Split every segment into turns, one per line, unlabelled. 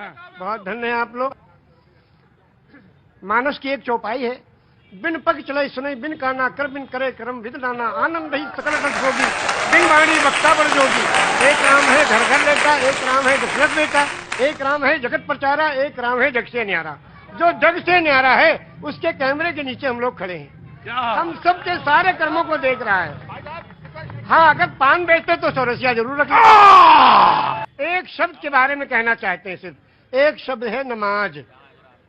बहुत धन्य है आप लोग। मानस की एक चौपाई है, बिन पग चले सुने बिन काना कर बिन करे करम विद नाना आनंद ही सकल रस होगी बिन वाणी वक्ता पर जोगी। एक राम है घर घर लेता, एक राम है दशरथ बेटा, एक राम है जगत प्रचारा, एक राम है जग से न्यारा। जो जग से न्यारा है उसके कैमरे के नीचे हम लोग खड़े हैं, हम सबके सारे कर्मों को देख रहा है। हाँ, अगर पान बेचते तो चौरसिया जरूर रखें। एक शब्द के बारे में कहना चाहते हैं, सिर्फ एक शब्द है नमाज।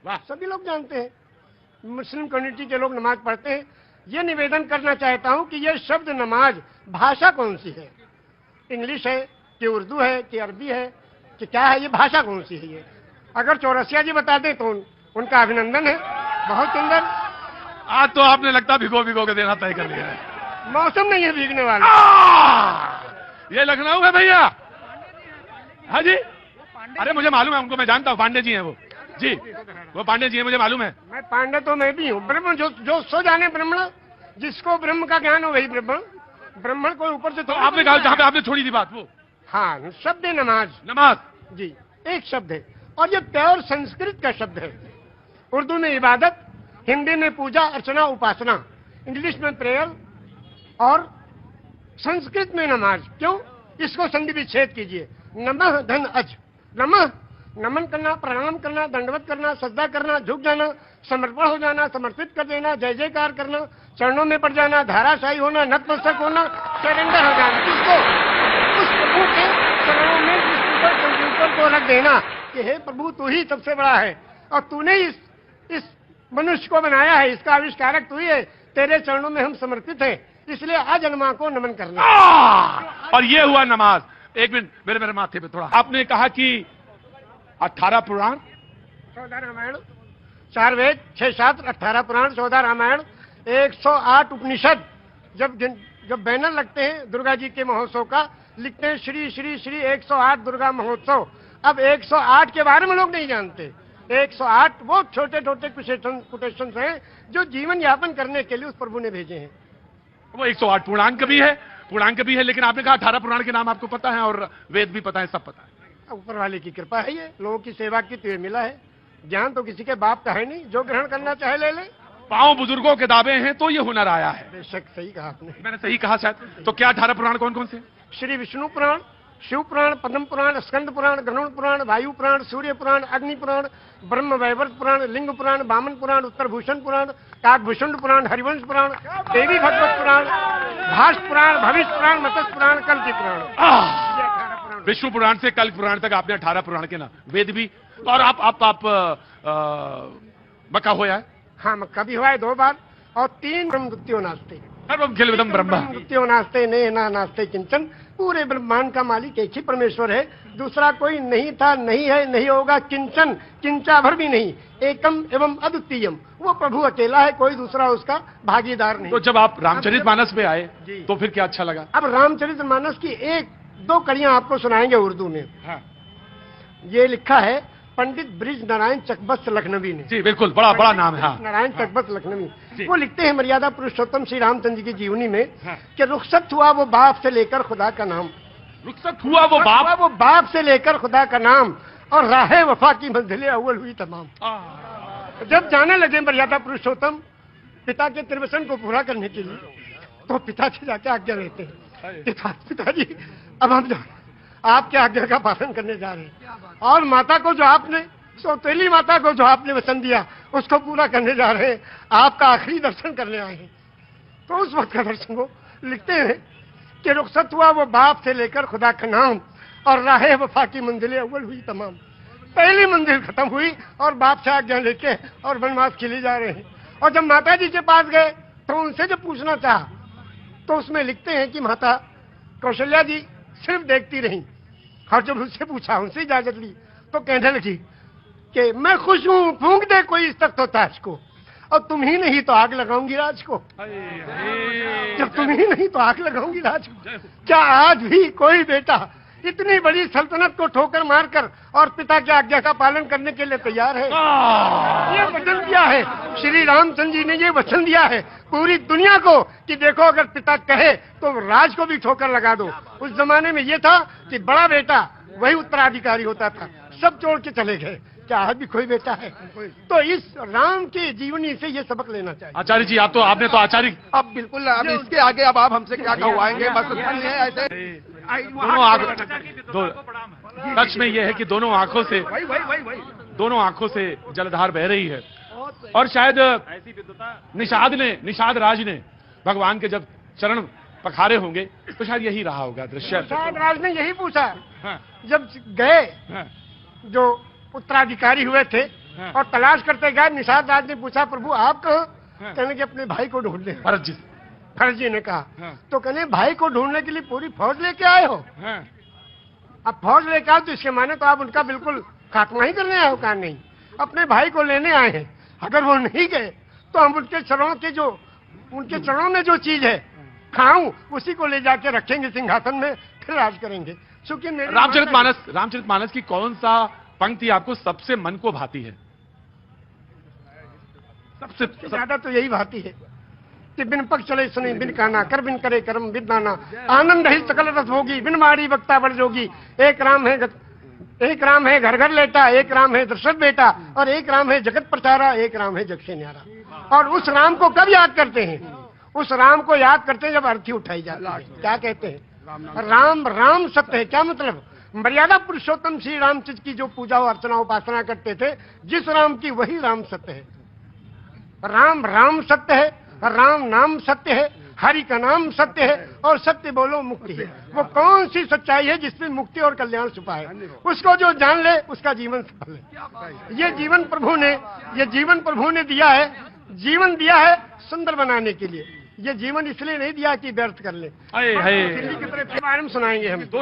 वाह, सभी लोग जानते हैं, मुस्लिम कम्युनिटी के लोग नमाज पढ़ते हैं। ये निवेदन करना चाहता हूं कि ये शब्द नमाज भाषा कौन सी है? इंग्लिश है कि उर्दू है कि अरबी है कि क्या है? ये भाषा कौन सी है? ये अगर चौरसिया जी बता दें तो उनका अभिनंदन है। बहुत सुंदर।
आज तो आपने लगता भिगो भिगो के देना तय कर लिया है।
मौसम नहीं है भीगने वाला।
ये लखनऊ है भैया। हाँ जी, अरे मुझे मालूम है उनको, मैं जानता हूँ, पांडे जी हैं वो जी, वो पांडे जी हैं, मुझे मालूम है।
मैं पांडे तो मैं भी हूँ। ब्रह्म जो सो जाने ब्रह्मण, जिसको ब्रह्म का ज्ञान हो वही ब्रह्मण। ब्रह्मण को ऊपर से
तो आपने कहा जहाँ पे आपने छोड़ी थी बात वो।
हाँ, शब्द है नमाज।
नमाज
जी, एक शब्द है और ये प्योर संस्कृत का शब्द है। उर्दू में इबादत, हिंदी में पूजा अर्चना उपासना, इंग्लिश में प्रेयर और संस्कृत में नमाज। क्यों? इसको संधि विच्छेद कीजिए। नमः धन अज। नमः नमन करना, प्रणाम करना, दंडवत करना, सजदा करना, झुक जाना, समर्पण हो जाना, समर्पित कर देना, जय जयकार करना, चरणों में पड़ जाना, धाराशाही होना, नतमस्तक होना, सरेंडर हो जाना। इसको उस प्रभु के चरणों में इस कंप्यूटर को रख देना कि हे प्रभु, तू ही सबसे बड़ा है और तूने इस मनुष्य को बनाया है, इसका आविष्कारक तू ही है, तेरे चरणों में हम समर्पित हैं, इसलिए अजन्मा को नमन करना।
और ये हुआ नमाज। एक मिनट, मेरे माथे पे थोड़ा। आपने कहा कि 18 पुराण,
14 रामायण, 4 वेद, 6 शास्त्र, 18 पुराण, 14 रामायण, 108 उपनिषद। जब बैनर लगते हैं दुर्गा जी के महोत्सव का, लिखते हैं श्री श्री श्री 108 दुर्गा महोत्सव। अब 108 के बारे में लोग नहीं जानते। 108 वो छोटे छोटे कोटेशन हैं जो जीवन यापन करने के लिए उस प्रभु ने भेजे हैं।
वो 108 पूर्णांक भी है, लेकिन आपने कहा 18 पुराण के नाम आपको पता है और वेद भी पता है, सब पता है।
ऊपर वाले की कृपा है, ये लोगों की सेवा की तो ये मिला है। ज्ञान तो किसी के बाप का है नहीं, जो ग्रहण करना चाहे ले ले।
पांव बुजुर्गों के दावे हैं तो ये हुनर आया है।
बेशक सही कहा आपने।
मैंने सही कहा शायद। तो क्या 18 पुराण कौन कौन से?
श्री विष्णु पुराण, शिव पुराण, पद्म पुराण, स्कंद पुराण, गरुड़ पुराण, वायु पुराण, सूर्य पुराण, अग्नि पुराण, ब्रह्म वैवर्त पुराण, लिंग पुराण, वामन पुराण, उत्तर भूषण पुराण, काकभूषण पुराण, हरिवंश पुराण, देवी भगवत पुराण, भाष पुराण, भविष्य पुराण, मत्स्य पुराण, कल्कि पुराण।
विष्णु पुराण से कल्कि पुराण तक आपने 18 पुराण के नाम, वेद भी। और आप मक्का होया है?
हाँ, मक्का भी हुआ है 2 बार। और 3 ब्रह्मद्वितीयो नास्ते,
सर्वम
ब्रह्मद्वितीयो नास्ते ने ना नास्ते किंचन। पूरे ब्रह्मांड का मालिक एक ही परमेश्वर है, दूसरा कोई नहीं था, नहीं है, नहीं होगा, किंचन, किंचा भर भी नहीं। एकम एवं अद्वितीयम, वो प्रभु अकेला है, कोई दूसरा उसका भागीदार नहीं।
तो जब आप रामचरितमानस पे आए तो फिर क्या अच्छा लगा?
अब रामचरितमानस की 1-2 कड़ियां आपको सुनाएंगे उर्दू में।
हाँ।
ये लिखा है पंडित ब्रिज नारायण चकबस्त लखनवी ने।
जी बिल्कुल, बड़ा नाम है। हाँ।
नारायण चकबस्त लखनवी, वो लिखते हैं मर्यादा पुरुषोत्तम श्री रामचंद्र जी की जीवनी में कि रुखसत हुआ वो बाप से लेकर खुदा का नाम।
रुखसत हुआ वो
बाप से लेकर खुदा का नाम, और राहे वफा की मंजिलें अव्वल हुई तमाम। जब जाने लगे मर्यादा पुरुषोत्तम पिता के त्रिवचन को पूरा करने के लिए, तो पिता से जाके आज्ञा लेते हैं, पिताजी अब हम आपके आज्ञा का पालन करने जा रहे हैं, और माता को जो आपने, सौतेली माता को जो आपने वचन दिया उसको पूरा करने जा रहे हैं, आपका आखिरी दर्शन करने आए हैं। तो उस वक्त का दर्शन वो लिखते हैं कि रुखसत हुआ वो बाप से लेकर खुदा का नाम, और राहे वफा की मंजिलें अव्वल हुई तमाम। पहली मंजिल खत्म हुई और बाप से आज्ञा लेके और वनवास के लिए जा रहे हैं। और जब माता जी के पास गए तो उनसे जब पूछना चाहा तो उसमें लिखते हैं कि माता कौशल्या जी सिर्फ देखती रही, और जब उससे पूछा, उनसे इजाजत ली, तो कहने लगी कि मैं खुश हूं, फूंक दे कोई इस तक तो ताज को, और तुम ही नहीं तो आग लगाऊंगी राज को। जब तुम ही नहीं तो आग लगाऊंगी राज को। क्या आज भी कोई बेटा इतनी बड़ी सल्तनत को ठोकर मारकर और पिता की आज्ञा का पालन करने के लिए तैयार है? ये वचन दिया है श्री रामचंद्र जी ने, ये वचन दिया है पूरी दुनिया को कि देखो अगर पिता कहे तो राज को भी ठोकर लगा दो। उस जमाने में ये था कि बड़ा बेटा वही उत्तराधिकारी होता था, सब छोड़ के चले गए। क्या आज भी कोई बेटा है? तो इस राम की जीवनी से ये सबक लेना चाहिए।
आचार्य जी, आप तो आपने तो आचार्य
अब बिल्कुल, अब इसके आगे अब आप हमसे क्या कहवाएंगे? बस इतना ही है। ऐसे
दोनों आंखों सच में ये है कि दोनों आंखों से जलधार बह रही है। और शायद निषाद राज ने भगवान के जब चरण पखारे होंगे तो शायद यही रहा होगा दृश्य।
निषाद राज ने यही पूछा
हाँ,
जब गए,
हाँ,
जो उत्तराधिकारी हुए थे
हाँ।
और तलाश करते गए, निषाद राज ने पूछा प्रभु आप कहाँ?
हाँ।
कहने के अपने भाई को ढूंढने।
भरत जी।
भरत जी ने कहा
हाँ।
तो कहने भाई को ढूंढने के लिए पूरी फौज लेके आए हो?
हाँ,
अब फौज लेके आओ तो इसके माने तो आप उनका बिल्कुल खात्मा ही करने आए हो? कहा नहीं, अपने भाई को लेने आए हैं। अगर वो नहीं गए तो हम उनके चरणों में जो चीज है खाऊं, उसी को ले जाके रखेंगे सिंहासन में, फिर राज करेंगे। क्योंकि
रामचरितमानस की कौन सा पंक्ति आपको सबसे मन को भाती है? सबसे
ज्यादा तो यही भाती है कि बिन पग चले सुने बिन काना, कर बिन करे कर्म बिन दाना, आनंद ही सकल रस होगी, बिन मारी वक्ता बड़ जोगी। एक राम है घर घर लेटा, एक राम है दशरथ बेटा, और एक राम है जगत प्रचारा, एक राम है जग से न्यारा। और उस राम को कब याद करते हैं? उस राम को याद करते हैं जब अर्थी उठाई जाती है। क्या कहते हैं? राम सत्य है। क्या मतलब? मर्यादा पुरुषोत्तम श्री रामचंद्र की जो पूजा और अर्चना उपासना करते थे, जिस राम की वही राम सत्य है। राम सत्य है, राम नाम सत्य है, हरि का नाम सत्य है, और सत्य बोलो मुक्ति है। वो कौन सी सच्चाई है जिसमें मुक्ति और कल्याण छुपा है? उसको जो जान ले उसका जीवन सफल है। ये जीवन प्रभु ने दिया है, जीवन दिया है सुंदर बनाने के लिए। ये जीवन इसलिए नहीं दिया कि व्यर्थ कर ले।
हाय हाय
दिल्ली की तरफ सुनाएंगे हम।